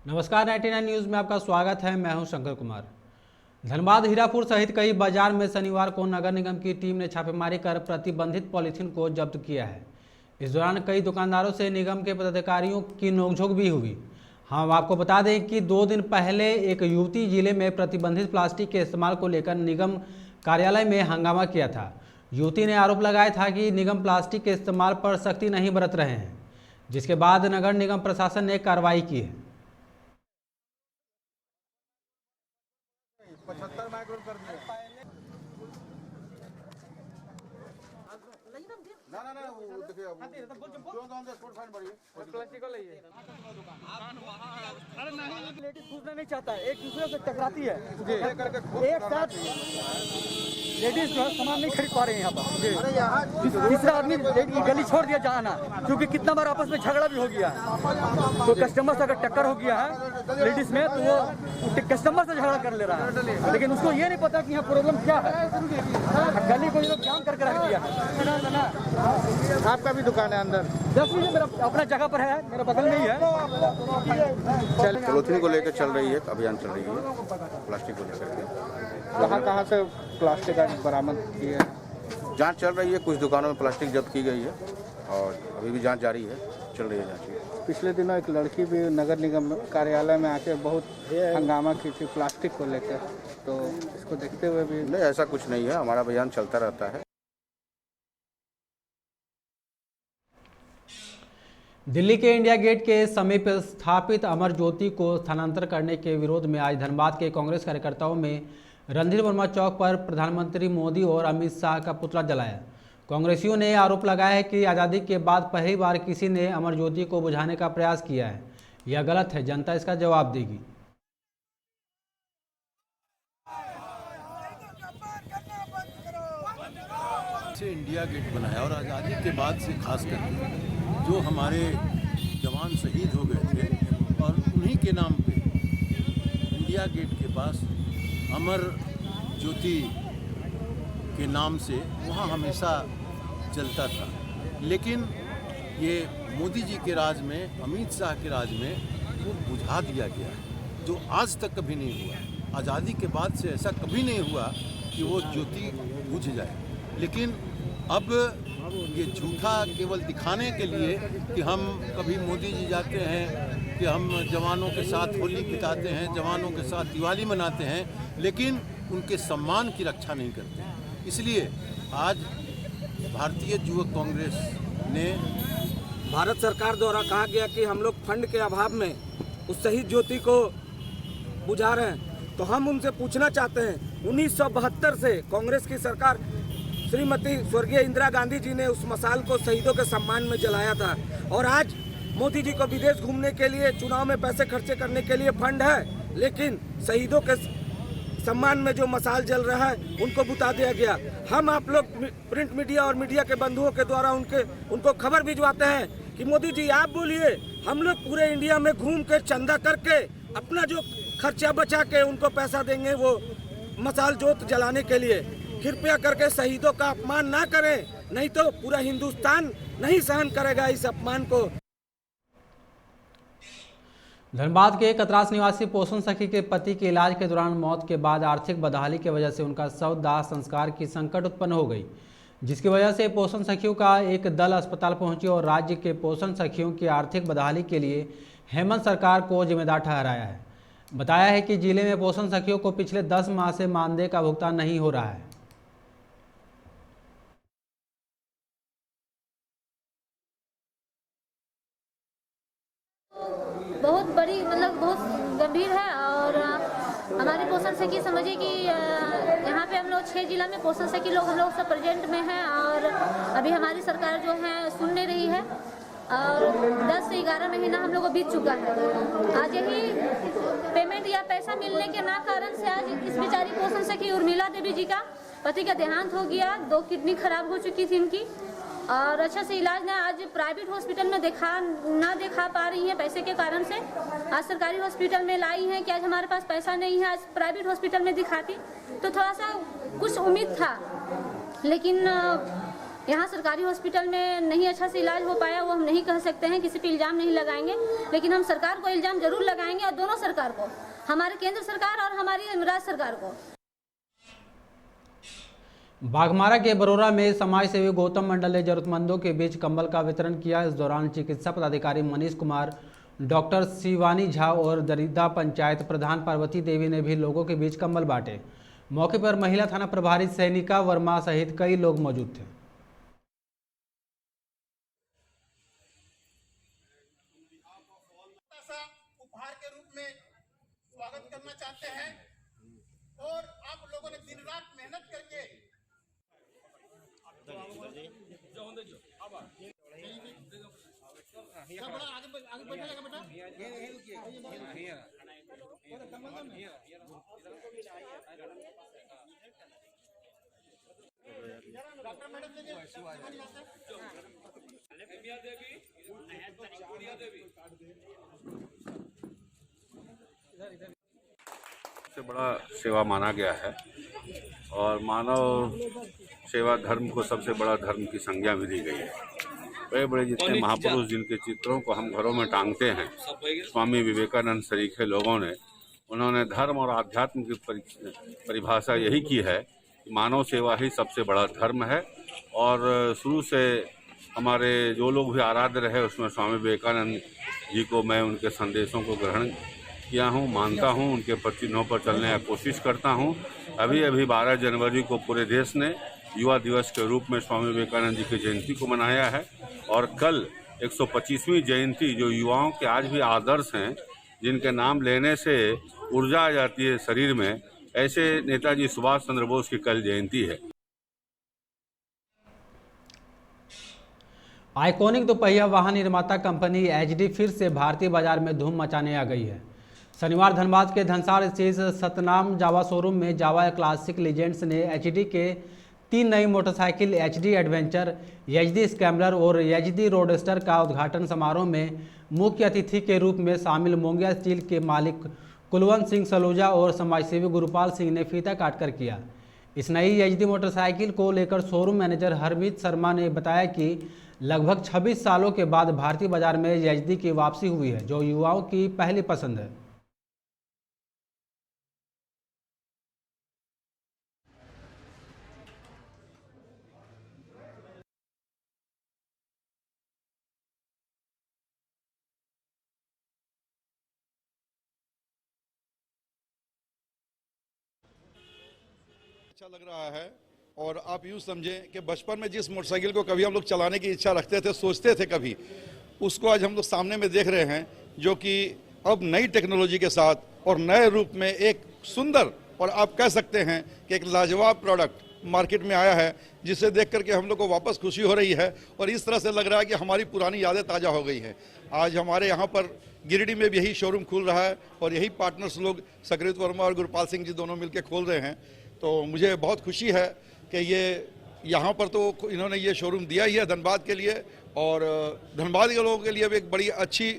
नमस्कार 99 न्यूज़ में आपका स्वागत है। मैं हूं शंकर कुमार। धनबाद हीरापुर सहित कई बाजार में शनिवार को नगर निगम की टीम ने छापेमारी कर प्रतिबंधित पॉलीथीन को जब्त किया है। इस दौरान कई दुकानदारों से निगम के पदाधिकारियों की नोकझोंक भी हुई। हम आपको बता दें कि 2 दिन पहले एक युवती जिले में प्रतिबंधित प्लास्टिक के इस्तेमाल को लेकर निगम कार्यालय में हंगामा किया था। युवती ने आरोप लगाया था कि निगम प्लास्टिक के इस्तेमाल पर सख्ती नहीं बरत रहे हैं, जिसके बाद नगर निगम प्रशासन ने कार्रवाई की है। 75 माइक्रोन कर दिए। ना वो देखिए क्यों गांव में स्पोर्ट फाइन बढ़ी है प्लास्टिक को लिए। अरे नहीं, लेडीज घुसना नहीं चाहता है, एक दूसरे से टकराती है। एक साथ लेडीज जो है सामान नहीं खरीद पा रहे हैं यहाँ पर। तीसरा आदमी गली छोड़ दिया जाना, क्योंकि कितना बार आपस में झगड़ा भी हो गया है। तो कस्टमर से अगर टक्कर हो गया है लेडीज में, तो वो कस्टमर से झगड़ा कर ले रहा है, लेकिन उसको ये नहीं पता कि यहाँ प्रॉब्लम क्या है। गली को ये लोग जाम करके रख दिया है। आपका भी दुकान है अंदर? 10 बजे मेरा अपना जगह पर है, मेरा बगल में ही है। पॉलीथीन को लेकर चल रही है, अभियान चल रही है प्लास्टिक को लेकर के। कहाँ से प्लास्टिक बरामद की है? जांच चल रही है, कुछ दुकानों में प्लास्टिक जब्त की गई है और अभी भी जांच जारी है, चल रही है जांच। पिछले दिनों एक लड़की भी नगर निगम कार्यालय में आके बहुत हंगामा की थी प्लास्टिक को लेकर, तो इसको देखते हुए भी? नहीं, ऐसा कुछ नहीं है, हमारा अभियान चलता रहता है। दिल्ली के इंडिया गेट के समीप स्थापित अमर ज्योति को स्थानांतरित करने के विरोध में आज धनबाद के कांग्रेस कार्यकर्ताओं में रणधीर वर्मा चौक पर प्रधानमंत्री मोदी और अमित शाह का पुतला जलाया। कांग्रेसियों ने आरोप लगाया है कि आज़ादी के बाद पहली बार किसी ने अमर ज्योति को बुझाने का प्रयास किया है। यह गलत है, जनता इसका जवाब देगी। से इंडिया गेट बनाया और आज़ादी के बाद से खास करके जो हमारे जवान शहीद हो गए थे और उन्हीं के नाम पे इंडिया गेट के पास अमर ज्योति के नाम से वहाँ हमेशा चलता था। लेकिन ये मोदी जी के राज में, अमित शाह के राज में वो बुझा दिया गया है, जो आज तक कभी नहीं हुआ। आज़ादी के बाद से ऐसा कभी नहीं हुआ कि वो ज्योति बुझ जाए। लेकिन अब ये झूठा केवल दिखाने के लिए कि हम कभी मोदी जी जाते हैं कि हम जवानों के साथ होली बिताते हैं, जवानों के साथ दिवाली मनाते हैं, लेकिन उनके सम्मान की रक्षा नहीं करते हैं। इसलिए आज भारतीय युवक कांग्रेस ने भारत सरकार द्वारा कहा गया कि हम लोग फंड के अभाव में उस शहीद ज्योति को बुझा रहे हैं, तो हम उनसे पूछना चाहते हैं, 1972 से कांग्रेस की सरकार श्रीमती स्वर्गीय इंदिरा गांधी जी ने उस मसाल को शहीदों के सम्मान में जलाया था, और आज मोदी जी को विदेश घूमने के लिए, चुनाव में पैसे खर्चे करने के लिए फंड है, लेकिन शहीदों के सम्मान में जो मसाल जल रहा है उनको बुता दिया गया। हम आप लोग प्रिंट मीडिया और मीडिया के बंधुओं के द्वारा उनको खबर भिजवाते हैं कि मोदी जी आप बोलिए, हम लोग पूरे इंडिया में घूम के चंदा करके अपना जो खर्चा बचा के उनको पैसा देंगे वो मसाल जोत जलाने के लिए। कृपया करके शहीदों का अपमान ना करें, नहीं तो पूरा हिंदुस्तान नहीं सहन करेगा इस अपमान को। धनबाद के कतरास निवासी पोषण सखी के पति के इलाज के दौरान मौत के बाद आर्थिक बदहाली की वजह से उनका शव दाह संस्कार की संकट उत्पन्न हो गई, जिसकी वजह से पोषण सखियों का एक दल अस्पताल पहुंची और राज्य के पोषण सखियों की आर्थिक बदहाली के लिए हेमंत सरकार को जिम्मेदार ठहराया है। बताया है कि जिले में पोषण सखियों को पिछले 10 माह से मानदेय का भुगतान नहीं हो रहा है। बहुत बड़ी बहुत गंभीर है, और हमारे पोषण सखी समझिए कि यहाँ पे हम लोग 6 जिला में पोषण सखी लोग हम लोग सब प्रेजेंट में हैं, और अभी हमारी सरकार जो है सुन नहीं रही है, और 10 से 11 महीना हम लोग को बीत चुका है। आज यही पेमेंट या पैसा मिलने के ना कारण से आज इस बेचारी पोषण सखी उर्मिला देवी जी का पति का देहांत हो गया। 2 किडनी खराब हो चुकी थी इनकी, और अच्छा से इलाज ना आज प्राइवेट हॉस्पिटल में ना दिखा पा रही है पैसे के कारण से। आज सरकारी हॉस्पिटल में लाई हैं कि आज हमारे पास पैसा नहीं है, आज प्राइवेट हॉस्पिटल में दिखाती तो थोड़ा सा कुछ उम्मीद था, लेकिन यहाँ सरकारी हॉस्पिटल में नहीं अच्छा से इलाज हो पाया वो हम नहीं कह सकते हैं, किसी पे इल्ज़ाम नहीं लगाएंगे, लेकिन हम सरकार को इल्ज़ाम जरूर लगाएंगे और दोनों सरकार को, हमारे केंद्र सरकार और हमारी राज्य सरकार को। बाघमारा के बरोरा में समाज सेवी गौतम मंडल ने जरूरतमंदों के बीच कंबल का वितरण किया। इस दौरान चिकित्सा पदाधिकारी मनीष कुमार, डॉक्टर शिवानी झा और दरिदा पंचायत प्रधान पार्वती देवी ने भी लोगों के बीच कंबल बांटे। मौके पर महिला थाना प्रभारी सैनिका वर्मा सहित कई लोग मौजूद थे। उपहार के रूप में स्वागत करना चाहते हैं और आप लोगों ने दिन रात मेहनत करके बड़ा आगे बढ़िएगा बेटा। डॉक्टर मैडम सबसे बड़ा सेवा माना गया है और मानव सेवा धर्म को सबसे बड़ा धर्म की संज्ञा भी दी गई है। बड़े बड़े जितने महापुरुष जिनके चित्रों को हम घरों में टांगते हैं, स्वामी विवेकानंद सरीखे लोगों ने, उन्होंने धर्म और आध्यात्म की परिभाषा यही की है कि मानव सेवा ही सबसे बड़ा धर्म है। और शुरू से हमारे जो लोग भी आराध्य रहे उसमें स्वामी विवेकानंद जी को मैं उनके संदेशों को ग्रहण किया हूँ, मानता हूँ, उनके चिन्हों पर चलने की कोशिश करता हूँ। अभी 12 जनवरी को पूरे देश ने युवा दिवस के रूप में स्वामी विवेकानंद जी की जयंती को मनाया है और कल 125वीं जयंती जो युवाओं के आज भी आदर्श हैं, जिनके नाम लेने से ऊर्जा आ जाती है शरीर में, ऐसे नेताजी सुभाष चंद्र बोस की कल जयंती है। आइकॉनिक दोपहिया वाहन निर्माता कंपनी एचडी फिर से भारतीय बाजार में धूम मचाने आ गई है। शनिवार धनबाद के धनसार स्थित सतनाम जावा शोरूम में जावा क्लासिक लीजेंड्स ने एचडी के 3 नई motorcycle HD adventure, HD scrambler और एचडी रोडस्टर का उद्घाटन समारोह में मुख्य अतिथि के रूप में शामिल मोंगिया स्टील के मालिक कुलवंत सिंह सलूजा और समाजसेवी गुरुपाल सिंह ने फीता काटकर किया। इस नई एचडी मोटरसाइकिल को लेकर शोरूम मैनेजर हरमीत शर्मा ने बताया कि लगभग 26 सालों के बाद भारतीय बाजार में एचडी की वापसी हुई है, जो युवाओं की पहली पसंद है। अच्छा लग रहा है और आप यूँ समझें कि बचपन में जिस मोटरसाइकिल को कभी हम लोग चलाने की इच्छा रखते थे, सोचते थे कभी, उसको आज हम लोग सामने में देख रहे हैं, जो कि अब नई टेक्नोलॉजी के साथ और नए रूप में एक सुंदर और आप कह सकते हैं कि एक लाजवाब प्रोडक्ट मार्केट में आया है, जिसे देख करके हम लोग को वापस खुशी हो रही है और इस तरह से लग रहा है कि हमारी पुरानी यादें ताज़ा हो गई हैं। आज हमारे यहाँ पर गिरिडीह में भी यही शोरूम खुल रहा है और यही पार्टनर्स लोग सकृत वर्मा और गुरुपाल सिंह जी दोनों मिलकर खोल रहे हैं। तो मुझे बहुत खुशी है कि ये यहाँ पर तो इन्होंने ये शोरूम दिया ही है धनबाद के लिए, और धनबाद के लोगों के लिए भी एक बड़ी अच्छी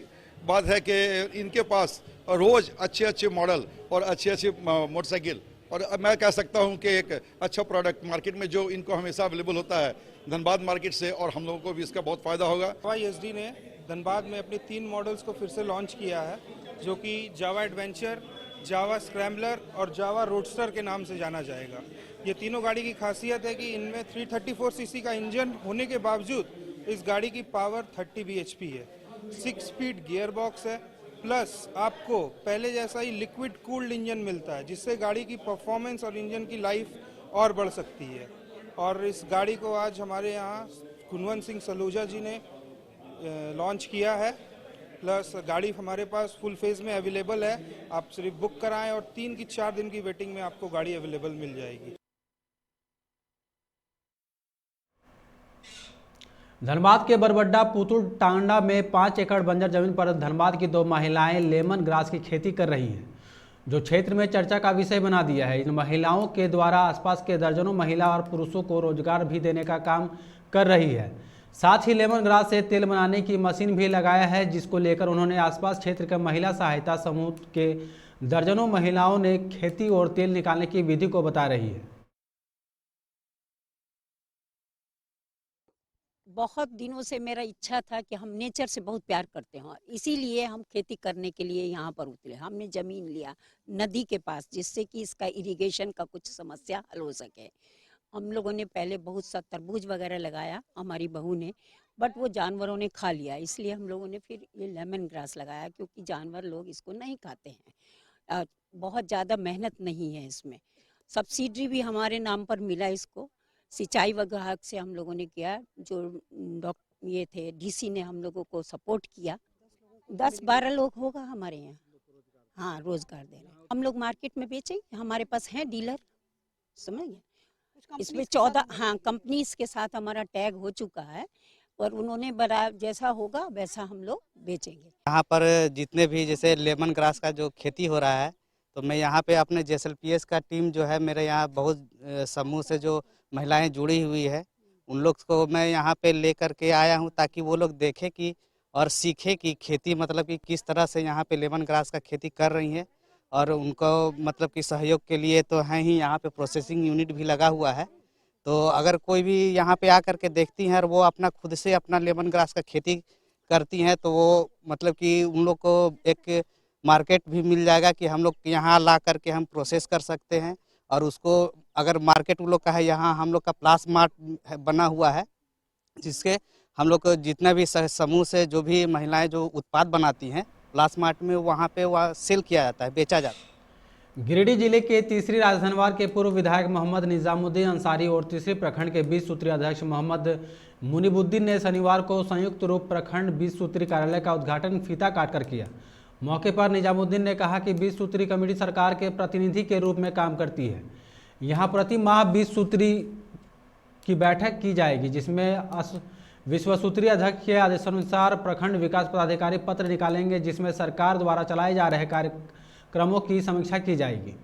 बात है कि इनके पास रोज़ अच्छे मॉडल और अच्छे मोटरसाइकिल, और मैं कह सकता हूँ कि एक अच्छा प्रोडक्ट मार्केट में जो इनको हमेशा अवेलेबल होता है धनबाद मार्केट से, और हम लोगों को भी इसका बहुत फ़ायदा होगा। एचडी ने धनबाद में अपने 3 मॉडल्स को फिर से लॉन्च किया है, जो कि जावा एडवेंचर, जावा स्क्रैम्बलर और जावा रोडस्टर के नाम से जाना जाएगा। ये तीनों गाड़ी की खासियत है कि इनमें 334 सीसी का इंजन होने के बावजूद इस गाड़ी की पावर 30 bhp है, 6 स्पीड गियर बॉक्स है, प्लस आपको पहले जैसा ही लिक्विड कूल्ड इंजन मिलता है, जिससे गाड़ी की परफॉर्मेंस और इंजन की लाइफ और बढ़ सकती है। और इस गाड़ी को आज हमारे यहाँ कुलवंत सिंह सलूजा जी ने लॉन्च किया है। प्लस गाड़ी हमारे पास फुल फेज में अवेलेबल है, आप सिर्फ बुक कराएं और 3 की 4 दिन की वेटिंग में आपको गाड़ी अवेलेबल मिल जाएगी। धनबाद के बरबड्डा पुतुल टांडा में 5 एकड़ बंजर जमीन पर धनबाद की 2 महिलाएं लेमन ग्रास की खेती कर रही हैं, जो क्षेत्र में चर्चा का विषय बना दिया है। इन महिलाओं के द्वारा आसपास के दर्जनों महिला और पुरुषों को रोजगार भी देने का काम कर रही है। साथ ही लेमन ग्रास से तेल बनाने की मशीन भी लगाया है, जिसको लेकर उन्होंने आसपास क्षेत्र के महिला सहायता समूह के दर्जनों महिलाओं ने खेती और तेल निकालने की विधि को बता रही है। बहुत दिनों से मेरा इच्छा था कि हम नेचर से बहुत प्यार करते हैं, इसीलिए हम खेती करने के लिए यहाँ पर उतरे। हमने ज़मीन लिया नदी के पास, जिससे कि इसका इरिगेशन का कुछ समस्या हल हो सके। हम लोगों ने पहले बहुत सा तरबूज वगैरह लगाया, हमारी बहू ने, बट वो जानवरों ने खा लिया, इसलिए हम लोगों ने फिर ये लेमन ग्रास लगाया, क्योंकि जानवर लोग इसको नहीं खाते हैं। बहुत ज़्यादा मेहनत नहीं है इसमें। सब्सिडी भी हमारे नाम पर मिला इसको, सिंचाई विभाग से हम लोगों ने किया, जो ये थे डीसी ने हम लोगों को सपोर्ट किया। 10-12 लोग होगा हमारे यहाँ, हाँ, रोजगार दे रहे हैं। हम लोग मार्केट में बेचेंगे, हमारे पास हैं डीलर, समझ गए। इसमें 14 हाँ कंपनीज के साथ हमारा टैग हो चुका है, और उन्होंने बड़ा जैसा होगा वैसा हम लोग बेचेंगे। यहाँ पर जितने भी जैसे लेमन ग्रास का जो खेती हो रहा है, तो मैं यहाँ पे अपने JSLPS का टीम जो है, मेरे यहाँ बहुत समूह से जो महिलाएं जुड़ी हुई है, उन लोग को मैं यहाँ पे ले करके आया हूँ, ताकि वो लोग देखें कि और सीखें कि खेती मतलब कि किस तरह से यहाँ पे लेमन ग्रास का खेती कर रही हैं। और उनको मतलब कि सहयोग के लिए तो है ही, यहाँ पे प्रोसेसिंग यूनिट भी लगा हुआ है। तो अगर कोई भी यहाँ पे आकर के देखती हैं और वो अपना खुद से अपना लेमन ग्रास का खेती करती हैं, तो वो मतलब कि उन लोग को एक मार्केट भी मिल जाएगा कि हम लोग यहाँ ला करके हम प्रोसेस कर सकते हैं। और उसको अगर मार्केट उन लोग का है, यहाँ हम लोग का प्लास मार्ट बना हुआ है, जिसके हम लोग को जितना भी समूह से जो भी महिलाएं जो उत्पाद बनाती हैं, प्लास मार्ट में वहाँ पे वह सेल किया जाता है, बेचा जाता है। गिरिडीह जिले के तीसरी राजधनवार के पूर्व विधायक मोहम्मद निजामुद्दीन अंसारी और तीसरे प्रखंड के 20 सूत्री अध्यक्ष मोहम्मद मुनीबुद्दीन ने शनिवार को संयुक्त रूप प्रखंड 20 सूत्री कार्यालय का उद्घाटन फीता काटकर किया। मौके पर निजामुद्दीन ने कहा कि 20 सूत्री कमेटी सरकार के प्रतिनिधि के रूप में काम करती है। यहाँ प्रति माह 20 सूत्री की बैठक की जाएगी, जिसमें विश्व सूत्री अध्यक्ष के आदेशानुसार प्रखंड विकास पदाधिकारी पत्र निकालेंगे, जिसमें सरकार द्वारा चलाए जा रहे कार्यक्रमों की समीक्षा की जाएगी।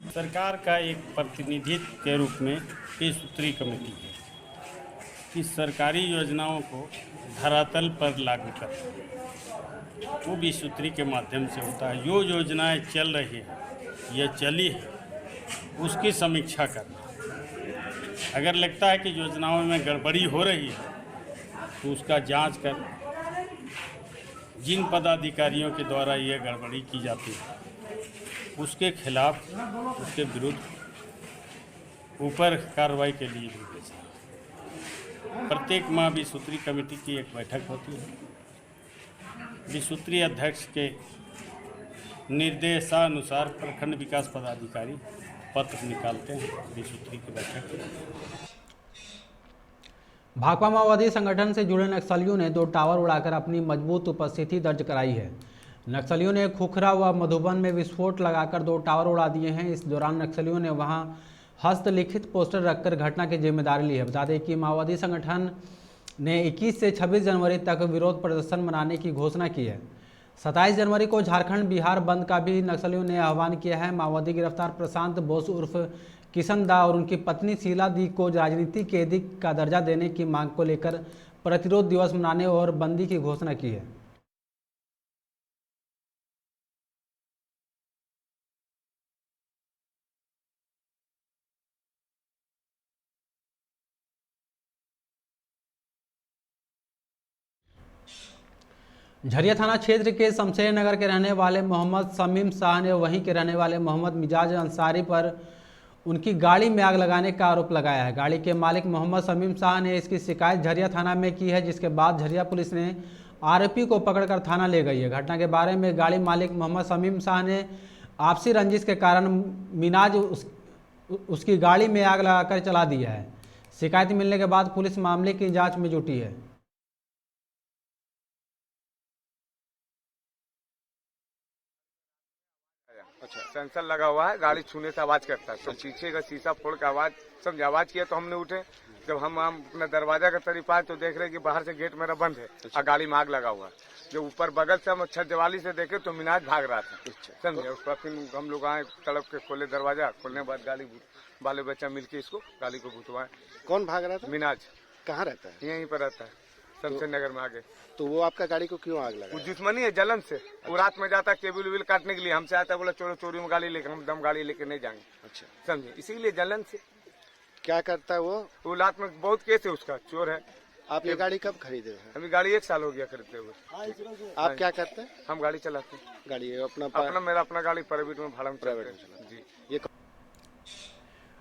सरकार का एक प्रतिनिधित्व के रूप में 20 सूत्री कमेटी है कि सरकारी योजनाओं को धरातल पर लागू करना, वो 20 सूत्री के माध्यम से होता है। जो योजनाएं चल रही हैं या चली है, उसकी समीक्षा करना। अगर लगता है कि योजनाओं में गड़बड़ी हो रही है, तो उसका जांच कर जिन पदाधिकारियों के द्वारा यह गड़बड़ी की जाती है, उसके खिलाफ, उसके विरुद्ध ऊपर कार्रवाई के लिए भी भेजा। प्रत्येक माह 20 सूत्री कमेटी की एक बैठक होती है। 20 सूत्री अध्यक्ष के निर्देशानुसार प्रखंड विकास पदाधिकारी पत्र निकालते हैं 20 सूत्री की बैठक। भाकपा माओवादी संगठन से जुड़े नक्सलियों ने 2 टावर उड़ाकर अपनी मजबूत उपस्थिति दर्ज कराई है। नक्सलियों ने खुखरा व मधुबन में विस्फोट लगाकर 2 टावर उड़ा दिए हैं। इस दौरान नक्सलियों ने वहां हस्तलिखित पोस्टर रखकर घटना की जिम्मेदारी ली है। बता दें कि माओवादी संगठन ने 21 से 26 जनवरी तक विरोध प्रदर्शन मनाने की घोषणा की है। 27 जनवरी को झारखंड बिहार बंद का भी नक्सलियों ने आह्वान किया है। माओवादी गिरफ्तार प्रशांत बोस उर्फ किशन दा और उनकी पत्नी शीला दी को राजनीति कैदी का दर्जा देने की मांग को लेकर प्रतिरोध दिवस मनाने और बंदी की घोषणा की है। झरिया थाना क्षेत्र के शमशेर नगर के रहने वाले मोहम्मद शमीम शाह ने वहीं के रहने वाले मोहम्मद मिजाज अंसारी पर उनकी गाड़ी में आग लगाने का आरोप लगाया है। गाड़ी के मालिक मोहम्मद शमीम शाह ने इसकी शिकायत झरिया थाना में की है, जिसके बाद झरिया पुलिस ने आरोपी को पकड़कर थाना ले गई है। घटना के बारे में गाड़ी मालिक मोहम्मद शमीम शाह ने आपसी रंजिश के कारण मिनाज उसकी गाड़ी में आग लगाकर चला दिया है। शिकायत मिलने के बाद पुलिस मामले की जाँच में जुटी है। अच्छा, सेंसर लगा हुआ है, गाड़ी छूने से आवाज करता है, तो पीछे का शीशा फोड़ के आवाज किया तो हमने उठे। जब हम अपना दरवाजा का तरफ आए तो देख रहे कि बाहर से गेट मेरा बंद है और गाड़ी में आग लगा हुआ है। जो ऊपर बगल से हम छत दिवाली से देखे तो मिनाज भाग रहा था, समझे। उस पर फिर हम लोग आए, तड़प के खोले दरवाजा, खोलने के बाद गाड़ी बाले बच्चा मिलके इसको गाड़ी को भुतवाए। कौन भाग रहा था? मिनाज। कहाँ रहता है? यहीं पर रहता है, शमशेर नगर में आगे। तो वो आपका गाड़ी को क्यों आग लगा? वो दुश्मनी है जलन से। वो रात में जाता केबल वेबल काटने के लिए, हमसे आता बोला चोरी चोरी में गाड़ी लेकर, हम दम गाड़ी लेकर नहीं जाएंगे। अच्छा, समझे, इसीलिए जलन से। क्या करता है वो? वो रात में बहुत केस है उसका, चोर है। आप ये गाड़ी कब खरीदे हैं? अभी गाड़ी 1 साल हो गया खरीदते हुए। आप क्या करते हैं? हम गाड़ी चलाते हैं। गाड़ी मेरा अपना गाड़ी प्राइवेट में भाड़ा में प्राइवेट जी। ये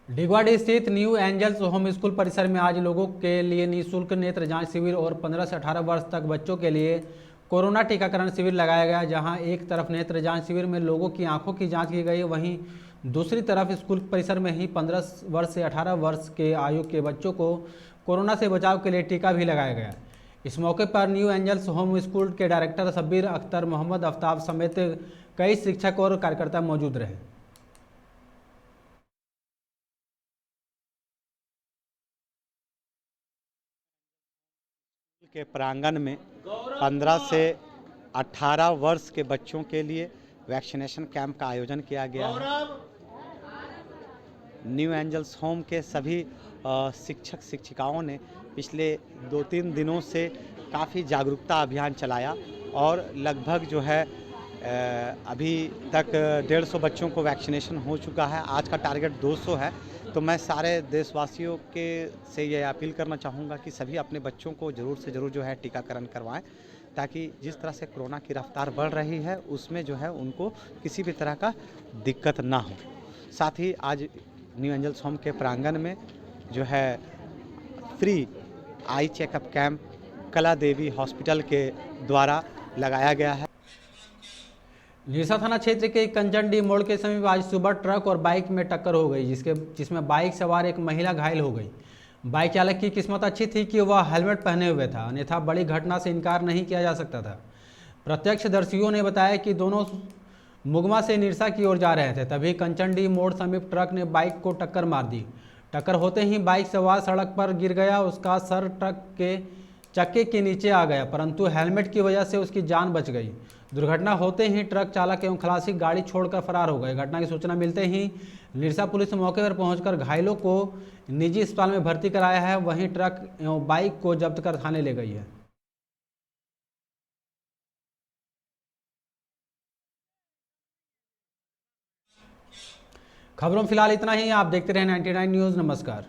डिगवाड़ी स्थित न्यू एंजल्स होम स्कूल परिसर में आज लोगों के लिए निःशुल्क नेत्र जांच शिविर और 15 से 18 वर्ष तक बच्चों के लिए कोरोना टीकाकरण शिविर लगाया गया, जहां एक तरफ नेत्र जांच शिविर में लोगों की आंखों की जांच की गई, वहीं दूसरी तरफ स्कूल परिसर में ही 15 वर्ष से 18 वर्ष के आयु के बच्चों को कोरोना से बचाव के लिए टीका भी लगाया गया। इस मौके पर न्यू एंजल्स होम स्कूल के डायरेक्टर शब्बीर अख्तर, मोहम्मद आफ्ताब समेत कई शिक्षक और कार्यकर्ता मौजूद रहे। के प्रांगण में 15 से 18 वर्ष के बच्चों के लिए वैक्सीनेशन कैंप का आयोजन किया गया है। न्यू एंजल्स होम के सभी शिक्षक शिक्षिकाओं ने पिछले 2-3 दिनों से काफ़ी जागरूकता अभियान चलाया और लगभग जो है अभी तक 150 बच्चों को वैक्सीनेशन हो चुका है। आज का टारगेट 200 है। तो मैं सारे देशवासियों के से ये अपील करना चाहूँगा कि सभी अपने बच्चों को ज़रूर से ज़रूर जो है टीकाकरण करवाएं, ताकि जिस तरह से कोरोना की रफ्तार बढ़ रही है उसमें जो है उनको किसी भी तरह का दिक्कत ना हो। साथ ही आज न्यू एंजल्स होम के प्रांगण में जो है फ्री आई चेकअप कैंप कला देवी हॉस्पिटल के द्वारा लगाया गया है। निरसा थाना क्षेत्र के कंचनडी मोड़ के समीप आज सुबह ट्रक और बाइक में टक्कर हो गई, जिसमें बाइक सवार एक महिला घायल हो गई। बाइक चालक की किस्मत अच्छी थी कि वह हेलमेट पहने हुए था, अन्यथा बड़ी घटना से इनकार नहीं किया जा सकता था। प्रत्यक्षदर्शियों ने बताया कि दोनों मुगमा से निरसा की ओर जा रहे थे, तभी कंचनडी मोड़ समीप ट्रक ने बाइक को टक्कर मार दी। टक्कर होते ही बाइक सवार सड़क पर गिर गया। उसका सर ट्रक के चक्के के नीचे आ गया, परंतु हेलमेट की वजह से उसकी जान बच गई। दुर्घटना होते ही ट्रक चालक एवं खलासी गाड़ी छोड़कर फरार हो गए। घटना की सूचना मिलते ही निरसा पुलिस मौके पर पहुंचकर घायलों को निजी अस्पताल में भर्ती कराया है, वहीं ट्रक एवं बाइक को जब्त कर थाने ले गई है। खबरों में फिलहाल इतना ही। आप देखते रहे 99 न्यूज़। नमस्कार।